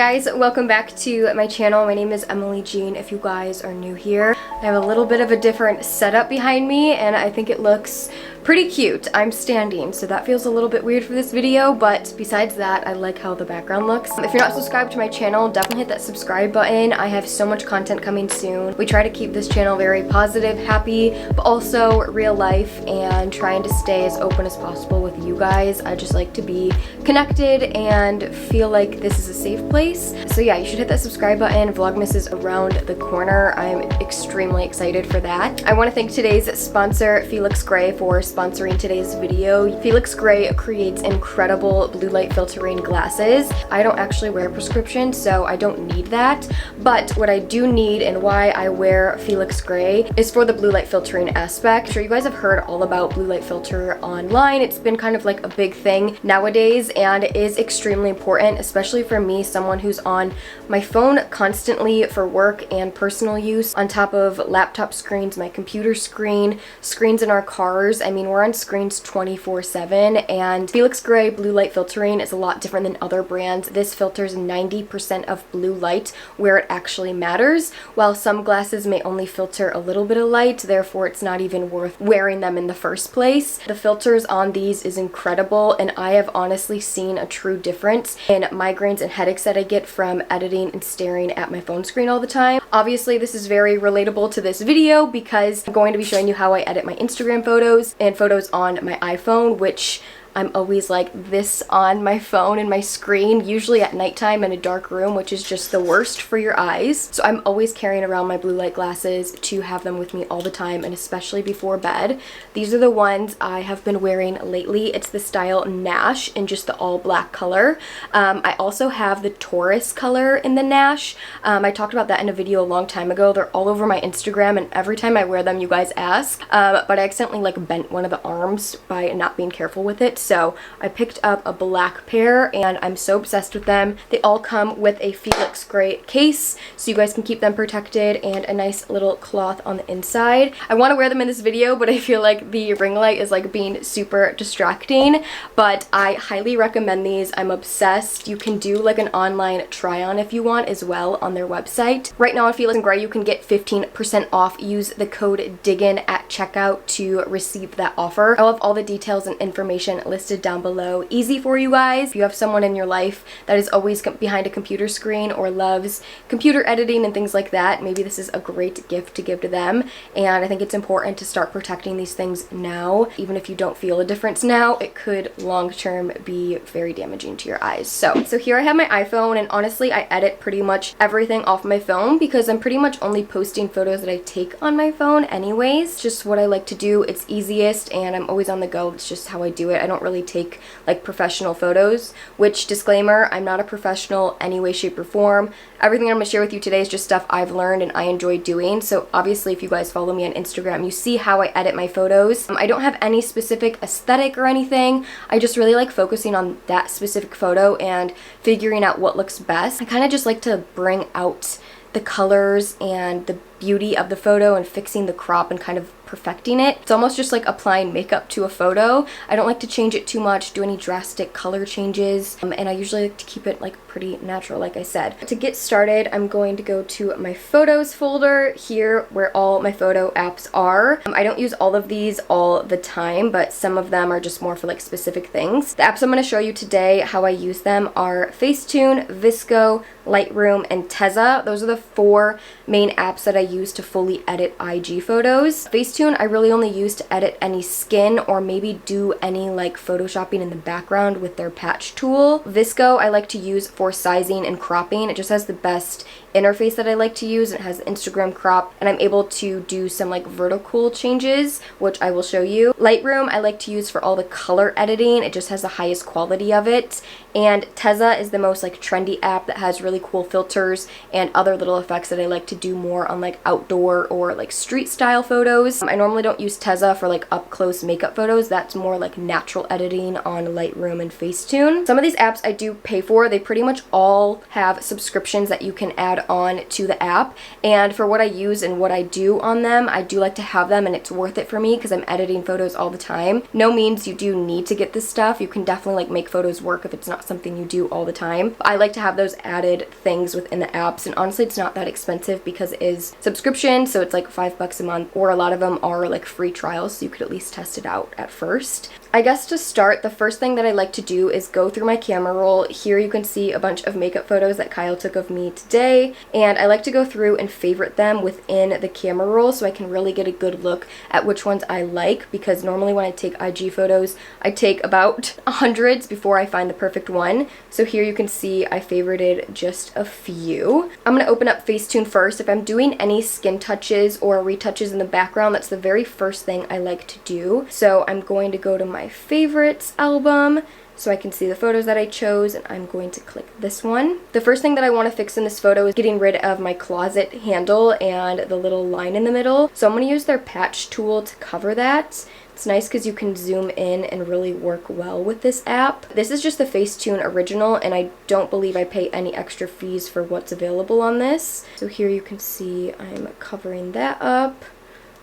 guys, welcome back to my channel. My name is Emily Jean if you guys are new here. I have a little bit of a different setup behind me and I think it looks pretty cute. I'm standing, so that feels a little bit weird for this video, but besides that, I like how the background looks. If you're not subscribed to my channel, definitely hit that subscribe button. I have so much content coming soon. We try to keep this channel very positive, happy, but also real life, and trying to stay as open as possible with you guys. I just like to be connected and feel like this is a safe place. So yeah, you should hit that subscribe button. Vlogmas is around the corner. I'm extremely excited for that. I want to thank today's sponsor, Felix Gray, for sponsoring today's video. Felix Gray creates incredible blue light filtering glasses. I don't actually wear a prescription, so I don't need that, but what I do need and why I wear Felix Gray is for the blue light filtering aspect. I'm sure you guys have heard all about blue light filter online. It's been kind of like a big thing nowadays and it is extremely important, especially for me, someone who's on my phone constantly for work and personal use, on top of laptop screens, my computer screen, screens in our cars. I mean, we're on screens 24/7, and Felix Gray blue light filtering is a lot different than other brands. This filters 90% of blue light where it actually matters, while some glasses may only filter a little bit of light, therefore it's not even worth wearing them in the first place. The filters on these is incredible, and I have honestly seen a true difference in migraines and headaches that I get from editing and staring at my phone screen all the time. Obviously, this is very relatable to this video because I'm going to be showing you how I edit my Instagram photos and photos on my iPhone, which I'm always like this on my phone and my screen, usually at nighttime in a dark room, which is just the worst for your eyes. So I'm always carrying around my blue light glasses to have them with me all the time, and especially before bed. These are the ones I have been wearing lately. It's the style Nash in just the all black color. I also have the Taurus color in the Nash. I talked about that in a video a long time ago. They're all over my Instagram, and every time I wear them, you guys ask. But I accidentally like bent one of the arms by not being careful with it. So I picked up a black pair and I'm so obsessed with them. They all come with a Felix Gray case so you guys can keep them protected, and a nice little cloth on the inside. I want to wear them in this video, but I feel like the ring light is like being super distracting, but I highly recommend these. I'm obsessed. You can do like an online try on if you want as well on their website. Right now on Felix Gray you can get 15% off. Use the code DIGGIN at checkout to receive that offer. I'll have all the details and information listed down below. Easy for you guys. If you have someone in your life that is always behind a computer screen or loves computer editing and things like that, maybe this is a great gift to give to them. And I think it's important to start protecting these things now. Even if you don't feel a difference now, it could long term be very damaging to your eyes. So here I have my iPhone, and honestly I edit pretty much everything off my phone because I'm pretty much only posting photos that I take on my phone anyways. It's just what I like to do. It's easiest and I'm always on the go. It's just how I do it. I don't really take like professional photos, which, disclaimer, I'm not a professional any way, shape, or form. Everything I'm going to share with you today is just stuff I've learned and I enjoy doing. So obviously if you guys follow me on Instagram, you see how I edit my photos. I don't have any specific aesthetic or anything. I just really like focusing on that specific photo and figuring out what looks best. I kind of just like to bring out the colors and the beauty of the photo and fixing the crop and kind of perfecting it. It's almost just like applying makeup to a photo. I don't like to change it too much, do any drastic color changes, and I usually like to keep it like pretty natural, like I said. To get started, I'm going to go to my photos folder here where all my photo apps are. I don't use all of these all the time, but some of them are just more for like specific things. The apps I'm going to show you today, how I use them, are Facetune, VSCO, Lightroom, and TEZZA. Those are the 4 main apps that I use to fully edit IG photos. Facetune I really only use to edit any skin or maybe do any like photoshopping in the background with their patch tool. VSCO I like to use for sizing and cropping. It just has the best interface that I like to use. It has the Instagram crop, and I'm able to do some like vertical changes, which I will show you. Lightroom I like to use for all the color editing. It just has the highest quality of it. And TEZZA is the most like trendy app that has really cool filters and other little effects that I like to do more on like outdoor or like street style photos. I normally don't use TEZZA for like up close makeup photos. That's more like natural editing on Lightroom and Facetune. Some of these apps I do pay for. They pretty much all have subscriptions that you can add on to the app, and for what I use and what I do on them, I do like to have them, and it's worth it for me because I'm editing photos all the time. No means you do need to get this stuff. You can definitely like make photos work if it's not something you do all the time. I like to have those added things within the apps, and honestly it's not that expensive because it is subscription, so it's like $5 a month, or a lot of them are like free trials, so you could at least test it out at first. I guess to start, the first thing that I like to do is go through my camera roll. Here you can see a bunch of makeup photos that Kyle took of me today, and I like to go through and favorite them within the camera roll so I can really get a good look at which ones I like, because normally when I take IG photos, I take about hundreds before I find the perfect one. So here you can see I favorited just a few. I'm going to open up Facetune first. If I'm doing any skin touches or retouches in the background, that's the very first thing I like to do. So I'm going to go to my favorites album so I can see the photos that I chose, and I'm going to click this one. The first thing that I want to fix in this photo is getting rid of my closet handle and the little line in the middle. So I'm going to use their patch tool to cover that. It's nice because you can zoom in and really work well with this app. This is just the Facetune original, and I don't believe I pay any extra fees for what's available on this. So here you can see I'm covering that up.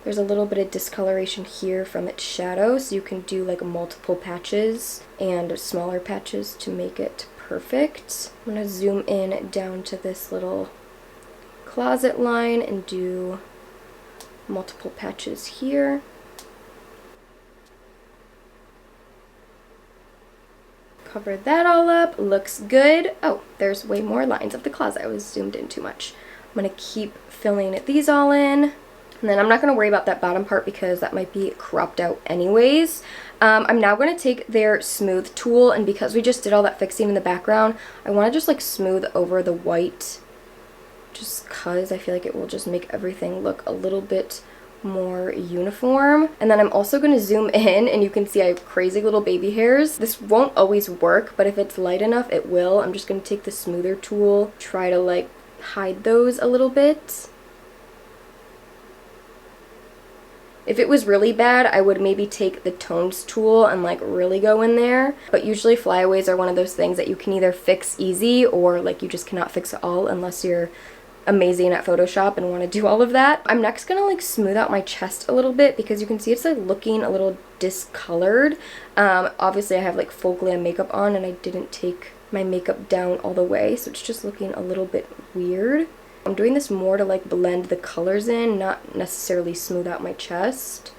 There's a little bit of discoloration here from its shadow, so you can do like multiple patches and smaller patches to make it perfect. I'm going to zoom in down to this little closet line and do multiple patches here. Cover that all up. Looks good. Oh, there's way more lines of the closet. I was zoomed in too much. I'm going to keep filling these all in. And then I'm not going to worry about that bottom part because that might be cropped out anyways. I'm now going to take their smooth tool, and because we just did all that fixing in the background, I want to just like smooth over the white, just because I feel like it will just make everything look a little bit more uniform. And then I'm also going to zoom in, and you can see I have crazy little baby hairs. This won't always work, but if it's light enough it will. I'm just going to take the smoother tool, try to like hide those a little bit. If it was really bad, I would maybe take the tones tool and like really go in there. But usually flyaways are one of those things that you can either fix easy or like you just cannot fix it all unless you're amazing at Photoshop and want to do all of that. I'm next gonna like smooth out my chest a little bit because you can see it's like looking a little discolored. Obviously I have like full glam makeup on and I didn't take my makeup down all the way, so it's just looking a little bit weird. I'm doing this more to like blend the colors in, not necessarily smooth out my chest.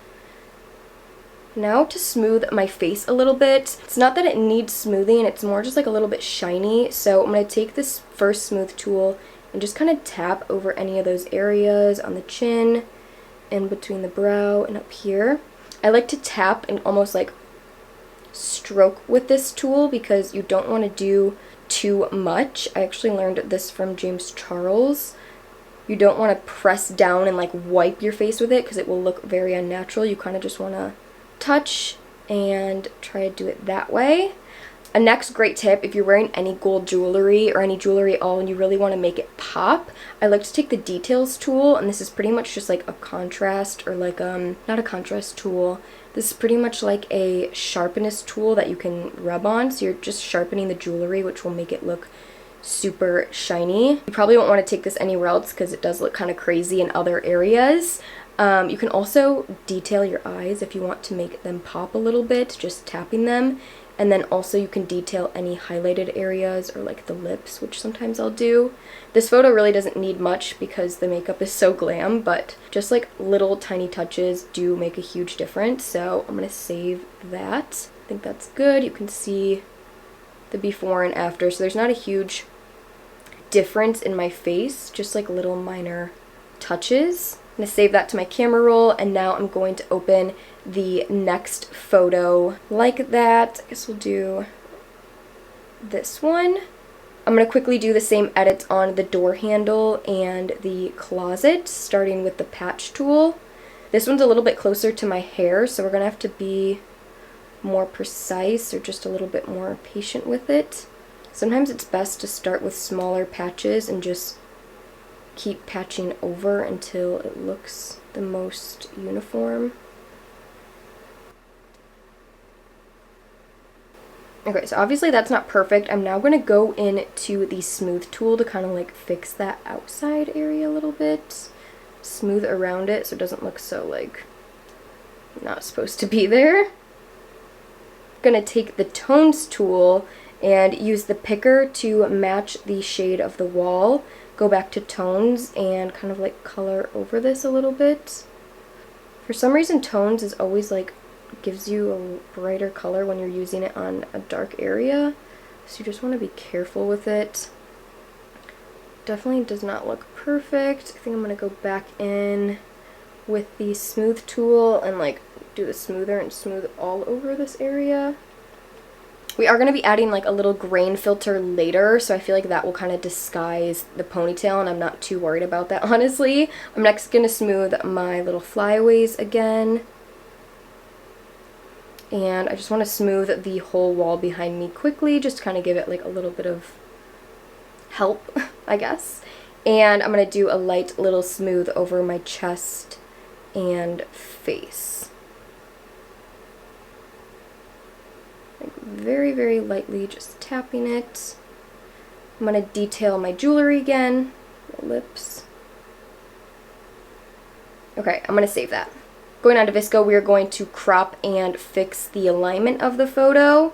Now to smooth my face a little bit. It's not that it needs smoothing, it's more just like a little bit shiny. So I'm going to take this first smooth tool and just kind of tap over any of those areas on the chin, in between the brow, and up here. I like to tap and almost like stroke with this tool because you don't want to do too much. I actually learned this from James Charles. You don't want to press down and like wipe your face with it because it will look very unnatural. You kind of just want to touch and try to do it that way. A next great tip, if you're wearing any gold jewelry or any jewelry at all and you really want to make it pop, I like to take the details tool, and this is pretty much just like a contrast or like not a contrast tool. This is pretty much like a sharpness tool that you can rub on, so you're just sharpening the jewelry, which will make it look super shiny. You probably won't want to take this anywhere else because it does look kind of crazy in other areas. You can also detail your eyes if you want to make them pop a little bit, just tapping them. And then also you can detail any highlighted areas or like the lips, which sometimes I'll do. This photo really doesn't need much because the makeup is so glam, but just like little tiny touches do make a huge difference. So I'm going to save that. I think that's good. You can see the before and after. So there's not a huge difference in my face, just like little minor touches. I'm going to save that to my camera roll, and now I'm going to open the next photo like that. I guess we'll do this one. I'm going to quickly do the same edits on the door handle and the closet, starting with the patch tool. This one's a little bit closer to my hair, so we're going to have to be more precise or just a little bit more patient with it. Sometimes it's best to start with smaller patches and just keep patching over until it looks the most uniform. Okay, so obviously that's not perfect. I'm now going to go into the smooth tool to kind of like fix that outside area a little bit. Smooth around it so it doesn't look so like not supposed to be there. I'm going to take the tones tool and use the picker to match the shade of the wall. Go back to tones and kind of like color over this a little bit. For some reason tones is always like gives you a brighter color when you're using it on a dark area, so you just want to be careful with it. Definitely does not look perfect. I think I'm going to go back in with the smooth tool and like do the smoother and smooth all over this area. We are going to be adding like a little grain filter later, so I feel like that will kind of disguise the ponytail, and I'm not too worried about that, honestly. I'm next going to smooth my little flyaways again. And I just want to smooth the whole wall behind me quickly, just to kind of give it like a little bit of help, I guess. And I'm going to do a light little smooth over my chest and face. Like very, very lightly, just tapping it. I'm going to detail my jewelry again, my lips. Okay, I'm going to save that. Going on to VSCO, we are going to crop and fix the alignment of the photo.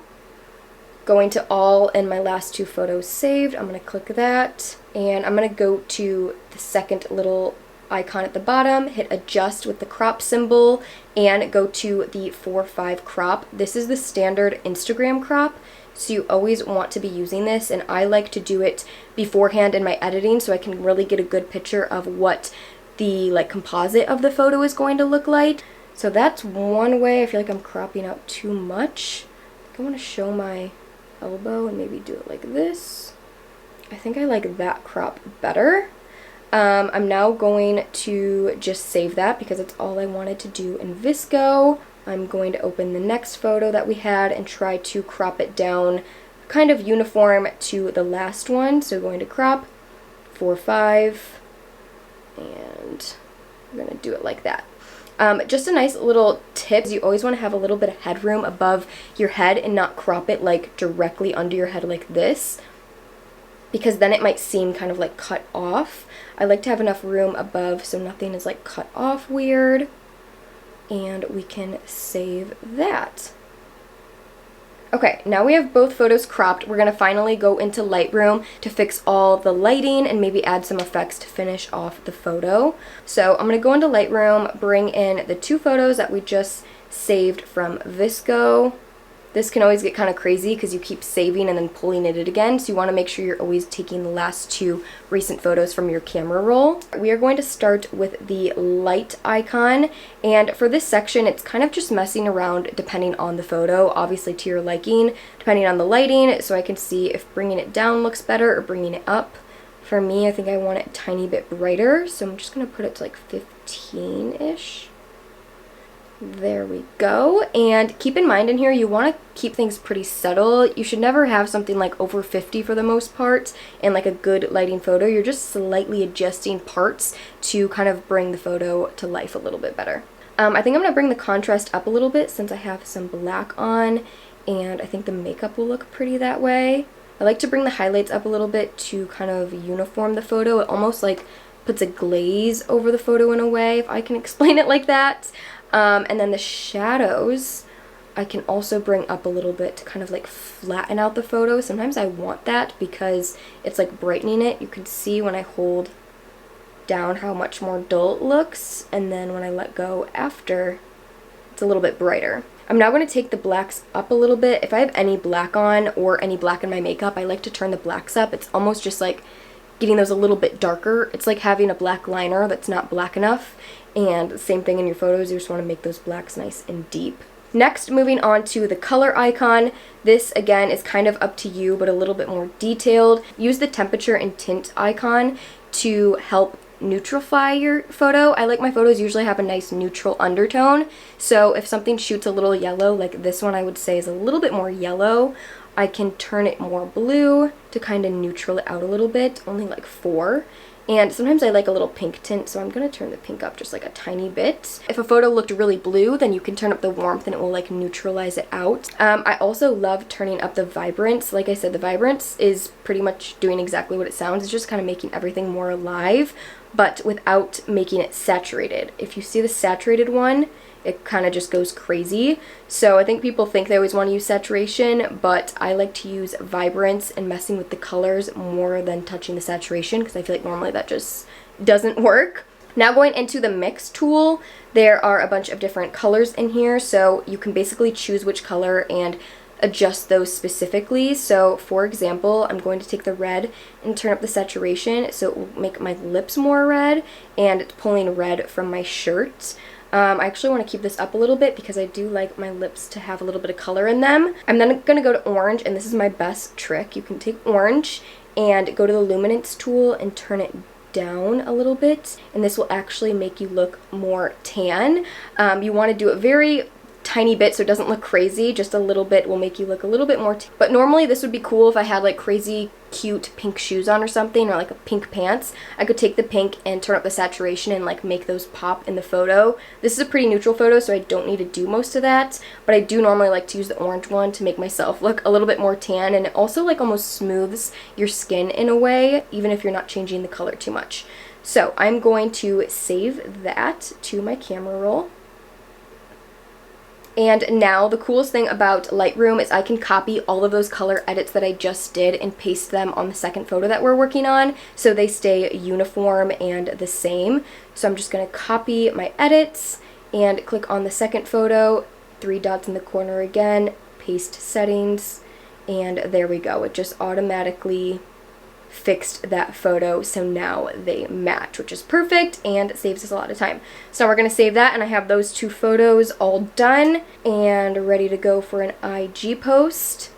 Going to all and my last two photos saved. I'm going to click that, and I'm going to go to the second little icon at the bottom, hit adjust with the crop symbol, and go to the 4:5 crop. This is the standard Instagram crop, so you always want to be using this, and I like to do it beforehand in my editing so I can really get a good picture of what the like composite of the photo is going to look like. So that's one way. I feel like I'm cropping out too much. I think I want to show my elbow and maybe do it like this. I think I like that crop better. I'm now going to just save that because it's all I wanted to do in VSCO. I'm going to open the next photo that we had and try to crop it down kind of uniform to the last one. So going to crop 4:5. And I'm going to do it like that. Just a nice little tip, you always want to have a little bit of headroom above your head and not crop it like directly under your head like this, because then it might seem kind of like cut off. I like to have enough room above so nothing is like cut off weird, and we can save that. Okay, now we have both photos cropped. We're going to finally go into Lightroom to fix all the lighting and maybe add some effects to finish off the photo. So I'm going to go into Lightroom, bring in the two photos that we just saved from VSCO. This can always get kind of crazy because you keep saving and then pulling it again, so you want to make sure you're always taking the last two recent photos from your camera roll. We are going to start with the light icon, and for this section it's kind of just messing around depending on the photo, obviously to your liking, depending on the lighting, so I can see if bringing it down looks better or bringing it up. For me, I think I want it a tiny bit brighter, so I'm just going to put it to like 15-ish. There we go. And keep in mind in here, you want to keep things pretty subtle. You should never have something like over 50 for the most part in like a good lighting photo. You're just slightly adjusting parts to kind of bring the photo to life a little bit better. I think I'm going to bring the contrast up a little bit since I have some black on, and I think the makeup will look pretty that way. I like to bring the highlights up a little bit to kind of uniform the photo. It almost like puts a glaze over the photo in a way, if I can explain it like that. And then the shadows I can also bring up a little bit to kind of like flatten out the photo. Sometimes I want that because it's like brightening it. You can see when I hold down how much more dull it looks, and then when I let go after, it's a little bit brighter. I'm now going to take the blacks up a little bit. If I have any black on or any black in my makeup, I like to turn the blacks up. It's almost just like getting those a little bit darker. It's like having a black liner that's not black enough. And same thing in your photos, you just want to make those blacks nice and deep. Next, moving on to the color icon. This again is kind of up to you, but a little bit more detailed. Use the temperature and tint icon to help neutrify your photo. I like my photos usually have a nice neutral undertone, so if something shoots a little yellow, like this one I would say is a little bit more yellow, I can turn it more blue to kind of neutral it out a little bit, only like 4. And sometimes I like a little pink tint, so I'm going to turn the pink up just like a tiny bit. If a photo looked really blue, then you can turn up the warmth and it will like neutralize it out. I also love turning up the vibrance. Like I said, the vibrance is pretty much doing exactly what it sounds. It's just kind of making everything more alive, but without making it saturated. If you see the saturated one, it kind of just goes crazy. So I think people think they always want to use saturation, but I like to use vibrance and messing with the colors more than touching the saturation, because I feel like normally that just doesn't work. Now going into the mix tool, there are a bunch of different colors in here, so you can basically choose which color and adjust those specifically. So for example, I'm going to take the red and turn up the saturation so it will make my lips more red, and it's pulling red from my shirt. I actually want to keep this up a little bit because I do like my lips to have a little bit of color in them. I'm then going to go to orange, and this is my best trick. You can take orange and go to the luminance tool and turn it down a little bit, and this will actually make you look more tan. You want to do it very tiny bit so it doesn't look crazy. Just a little bit will make you look a little bit more but normally this would be cool if I had like crazy cute pink shoes on or something, or like a pink pants. I could take the pink and turn up the saturation and like make those pop in the photo. This is a pretty neutral photo, so I don't need to do most of that, but I do normally like to use the orange one to make myself look a little bit more tan, and it also like almost smooths your skin in a way, even if you're not changing the color too much. So I'm going to save that to my camera roll. And now the coolest thing about Lightroom is I can copy all of those color edits that I just did and paste them on the second photo that we're working on, so they stay uniform and the same. So I'm just going to copy my edits and click on the second photo, 3 dots in the corner again, paste settings, and there we go. It just automatically fixed that photo, so now they match, which is perfect and saves us a lot of time. So now we're going to save that, and I have those 2 photos all done and ready to go for an IG post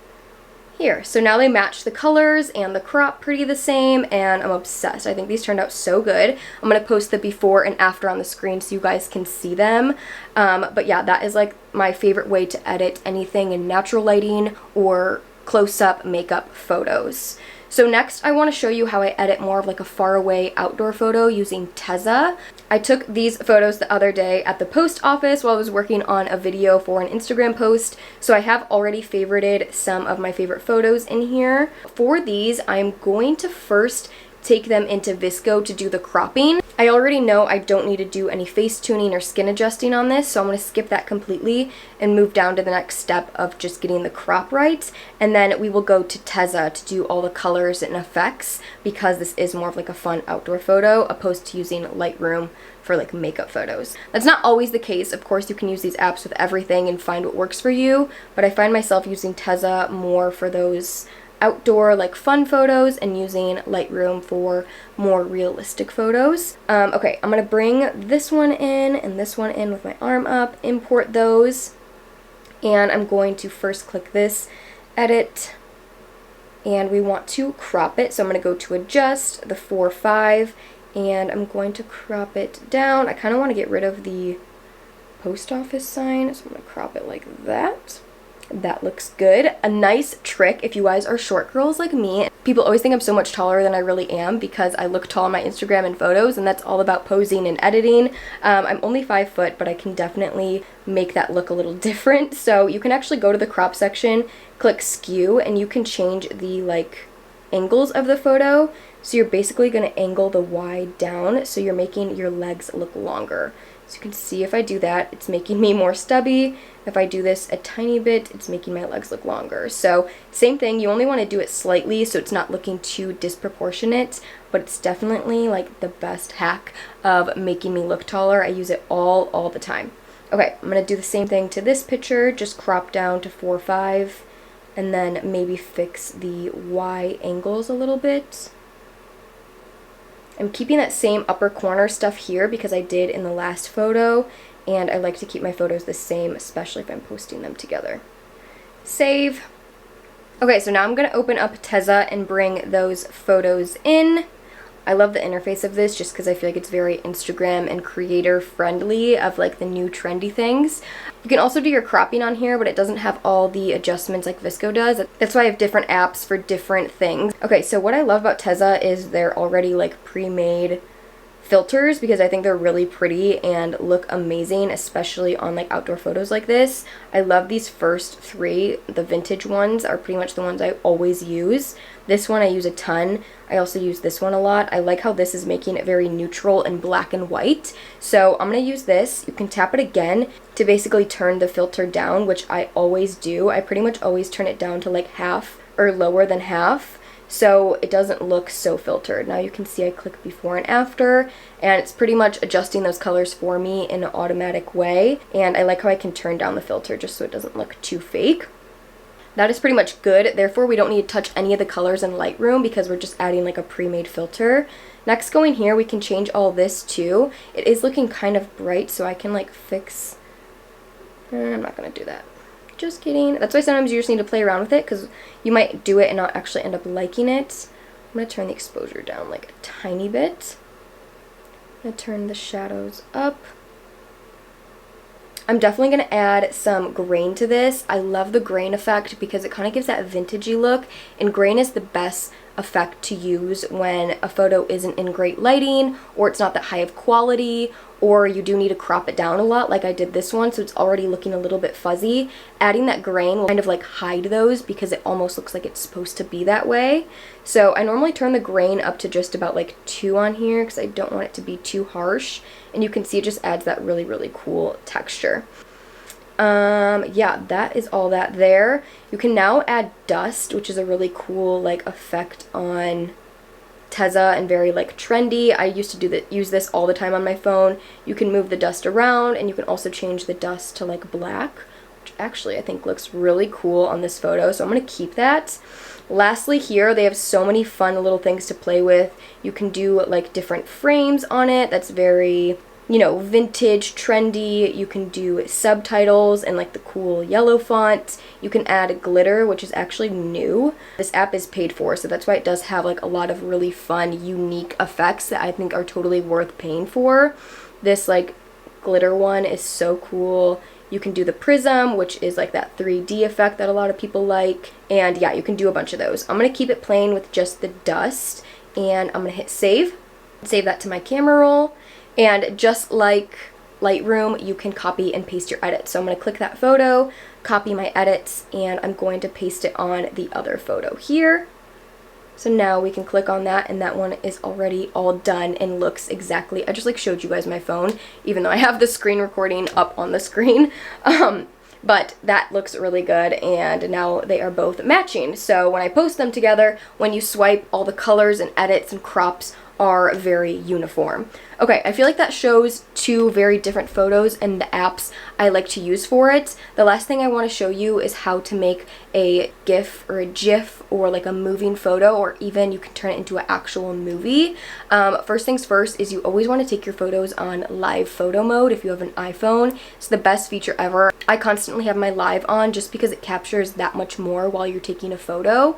here. So now they match the colors and the crop pretty the same, and I'm obsessed. I think these turned out so good. I'm going to post the before and after on the screen so you guys can see them. But yeah, that is like my favorite way to edit anything in natural lighting or close-up makeup photos. So next I want to show you how I edit more of like a far away outdoor photo using TEZZA. I took these photos the other day at the post office while I was working on a video for an Instagram post, so I have already favorited some of my favorite photos in here. For these, I'm going to first take them into VSCO to do the cropping. I already know I don't need to do any face tuning or skin adjusting on this, so I'm going to skip that completely and move down to the next step of just getting the crop right, and then we will go to TEZZA to do all the colors and effects, because this is more of like a fun outdoor photo opposed to using Lightroom for like makeup photos. That's not always the case. Of course, you can use these apps with everything and find what works for you, but I find myself using TEZZA more for those outdoor like fun photos and using Lightroom for more realistic photos. Okay, I'm gonna bring this one in and this one in with my arm up, import those, and I'm going to first click this, edit, and we want to crop it, so I'm gonna go to adjust, the 4:5, and I'm going to crop it down. I kind of want to get rid of the post office sign, so I'm gonna crop it like that. That looks good. A nice trick if you guys are short girls like me. People always think I'm so much taller than I really am because I look tall on my Instagram and photos, and that's all about posing and editing. I'm only 5 foot, but I can definitely make that look a little different. So you can actually go to the crop section, click skew, and you can change the like angles of the photo. So you're basically going to angle the Y down, so you're making your legs look longer. So you can see if I do that, it's making me more stubby. If I do this a tiny bit, it's making my legs look longer. So same thing, you only want to do it slightly so it's not looking too disproportionate, but it's definitely like the best hack of making me look taller. I use it all the time. Okay, I'm going to do the same thing to this picture, just crop down to 4:5, and then maybe fix the Y angles a little bit. I'm keeping that same upper corner stuff here because I did in the last photo, and I like to keep my photos the same, especially if I'm posting them together. Save. Okay, so now I'm going to open up TEZZA and bring those photos in. I love the interface of this just because I feel like it's very Instagram and creator friendly of like the new trendy things. You can also do your cropping on here, but it doesn't have all the adjustments like VSCO does. That's why I have different apps for different things. Okay, so what I love about TEZZA is they're already like pre-made filters because I think they're really pretty and look amazing, especially on like outdoor photos like this. I love these first three. The vintage ones are pretty much the ones I always use. This one I use a ton. I also use this one a lot. I like how this is making it very neutral and black and white. So I'm going to use this. You can tap it again to basically turn the filter down, which I always do. I pretty much always turn it down to like half or lower than half, so it doesn't look so filtered. Now you can see I click before and after, and it's pretty much adjusting those colors for me in an automatic way, and I like how I can turn down the filter just so it doesn't look too fake. That is pretty much good. Therefore, we don't need to touch any of the colors in Lightroom because we're just adding like a pre-made filter. Next, going here, we can change all this too. It is looking kind of bright, so I can like fix... I'm not going to do that. Just kidding. That's why sometimes you just need to play around with it because you might do it and not actually end up liking it. I'm going to turn the exposure down like a tiny bit. I'm going to turn the shadows up. I'm definitely going to add some grain to this. I love the grain effect because it kind of gives that vintagey look, and grain is the best effect to use when a photo isn't in great lighting or it's not that high of quality, or you do need to crop it down a lot like I did this one, so it's already looking a little bit fuzzy. Adding that grain will kind of like hide those because it almost looks like it's supposed to be that way. So I normally turn the grain up to just about like 2 on here because I don't want it to be too harsh, and you can see it just adds that really, really cool texture. Yeah, that is all that there. You can now add dust, which is a really cool like effect on TEZZA and very like trendy. I used to use this all the time on my phone. You can move the dust around, and you can also change the dust to like black, which actually I think looks really cool on this photo, so I'm going to keep that. Lastly, here they have so many fun little things to play with. You can do like different frames on it. That's very, you know, vintage, trendy. You can do subtitles and like the cool yellow font. You can add glitter, which is actually new. This app is paid for, so that's why it does have like a lot of really fun, unique effects that I think are totally worth paying for. This like glitter one is so cool. You can do the prism, which is like that 3D effect that a lot of people like. And yeah, you can do a bunch of those. I'm going to keep it plain with just the dust, and I'm going to hit save. Save that to my camera roll. And just like Lightroom, you can copy and paste your edits. So I'm going to click that photo, copy my edits, and I'm going to paste it on the other photo here. So now we can click on that, and that one is already all done and looks exactly, I just like showed you guys my phone, even though I have the screen recording up on the screen. But that looks really good, and now they are both matching. So when I post them together, when you swipe, all the colors and edits and crops are very uniform. Okay, I feel like that shows 2 very different photos and the apps I like to use for it. The last thing I want to show you is how to make a GIF or a GIF or like a moving photo, or even you can turn it into an actual movie. First things first is you always want to take your photos on live photo mode if you have an iPhone. It's the best feature ever. I constantly have my live on just because it captures that much more while you're taking a photo.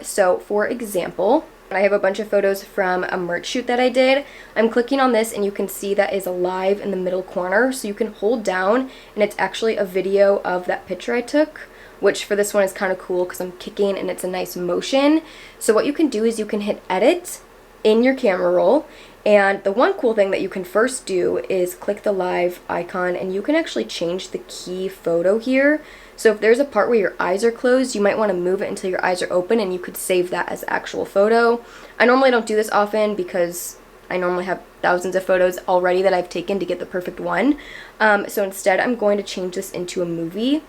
So for example, I have a bunch of photos from a merch shoot that I did. I'm clicking on this, and you can see that is live in the middle corner, so you can hold down and it's actually a video of that picture I took, which for this one is kind of cool because I'm kicking and it's a nice motion. So what you can do is you can hit edit in your camera roll, and the one cool thing that you can first do is click the live icon, and you can actually change the key photo here. So if there's a part where your eyes are closed, you might want to move it until your eyes are open, and you could save that as actual photo. I normally don't do this often because I normally have thousands of photos already that I've taken to get the perfect one. So instead, I'm going to change this into a movie.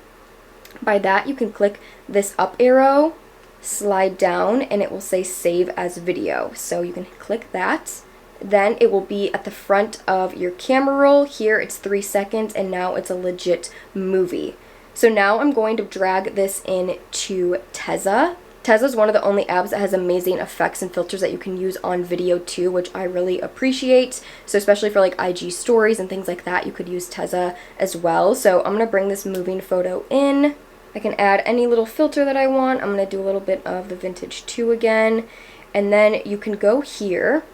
By that, you can click this up arrow, slide down, and it will say save as video. So you can click that. Then it will be at the front of your camera roll. Here it's 3 seconds, and now it's a legit movie. So now I'm going to drag this into TEZZA. TEZZA is one of the only apps that has amazing effects and filters that you can use on video too, which I really appreciate. So especially for like IG stories and things like that, you could use TEZZA as well. So I'm going to bring this moving photo in. I can add any little filter that I want. I'm going to do a little bit of the vintage 2 again. And then you can go here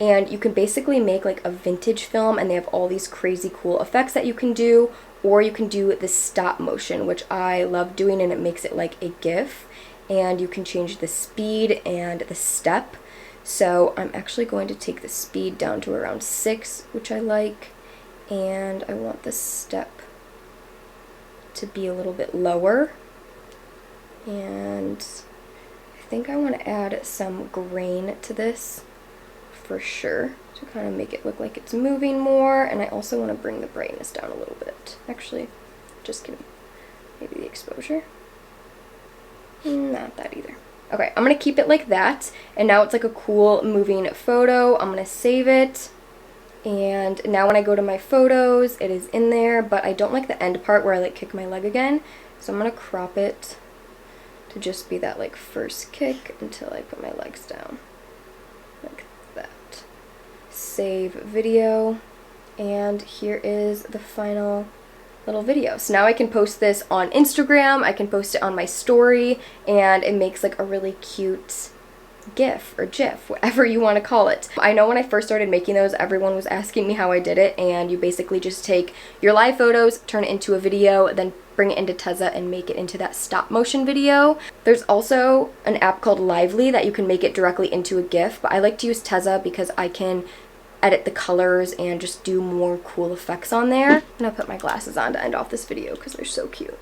and you can basically make like a vintage film, and they have all these crazy cool effects that you can do, or you can do the stop motion, which I love doing, and it makes it like a GIF, and you can change the speed and the step. So I'm actually going to take the speed down to around 6, which I like, and I want the step to be a little bit lower, and I think I want to add some grain to this for sure to kind of make it look like it's moving more, and I also want to bring the brightness down a little bit. Actually, just kidding. Maybe the exposure. Not that either. Okay, I'm going to keep it like that, and now it's like a cool moving photo. I'm going to save it, and now when I go to my photos, it is in there, but I don't like the end part where I like kick my leg again, so I'm going to crop it to just be that like first kick until I put my legs down. Like that. Save video, and here is the final little video. So now I can post this on Instagram, I can post it on my story, and it makes like a really cute GIF or GIF, whatever you want to call it. I know when I first started making those, everyone was asking me how I did it, and you basically just take your live photos, turn it into a video, then bring it into TEZZA and make it into that stop motion video. There's also an app called Lively that you can make it directly into a GIF, but I like to use TEZZA because I can edit the colors and just do more cool effects on there. And I'll put my glasses on to end off this video because they're so cute.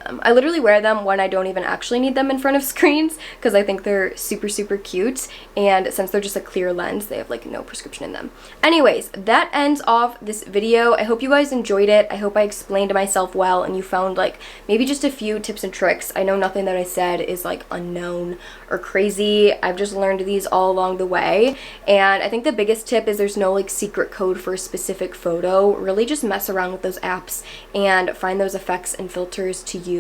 I literally wear them when I don't even actually need them in front of screens because I think they're super, super cute, and since they're just a clear lens, they have like no prescription in them. Anyways, that ends off this video. I hope you guys enjoyed it. I hope I explained myself well and you found like maybe just a few tips and tricks. I know nothing that I said is like unknown or crazy. I've just learned these all along the way, and I think the biggest tip is there's no like secret code for a specific photo. Really just mess around with those apps and find those effects and filters to use.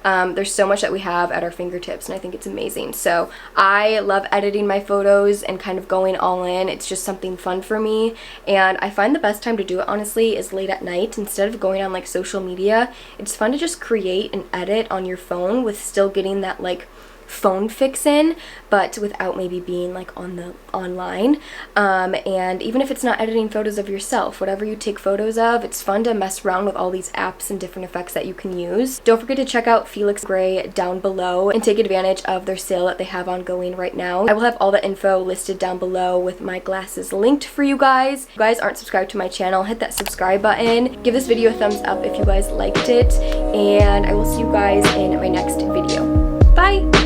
There's so much that we have at our fingertips, and I think it's amazing. So I love editing my photos and kind of going all in. It's just something fun for me, and I find the best time to do it honestly is late at night. Instead of going on like social media, it's fun to just create and edit on your phone with still getting that like phone fix in, but without maybe being like on the online. And even if it's not editing photos of yourself, whatever you take photos of, it's fun to mess around with all these apps and different effects that you can use. Don't forget to check out Felix Gray down below and take advantage of their sale that they have ongoing right now. I will have all the info listed down below with my glasses linked for you guys. If you guys aren't subscribed to my channel, hit that subscribe button. Give this video a thumbs up if you guys liked it, and I will see you guys in my next video. Bye!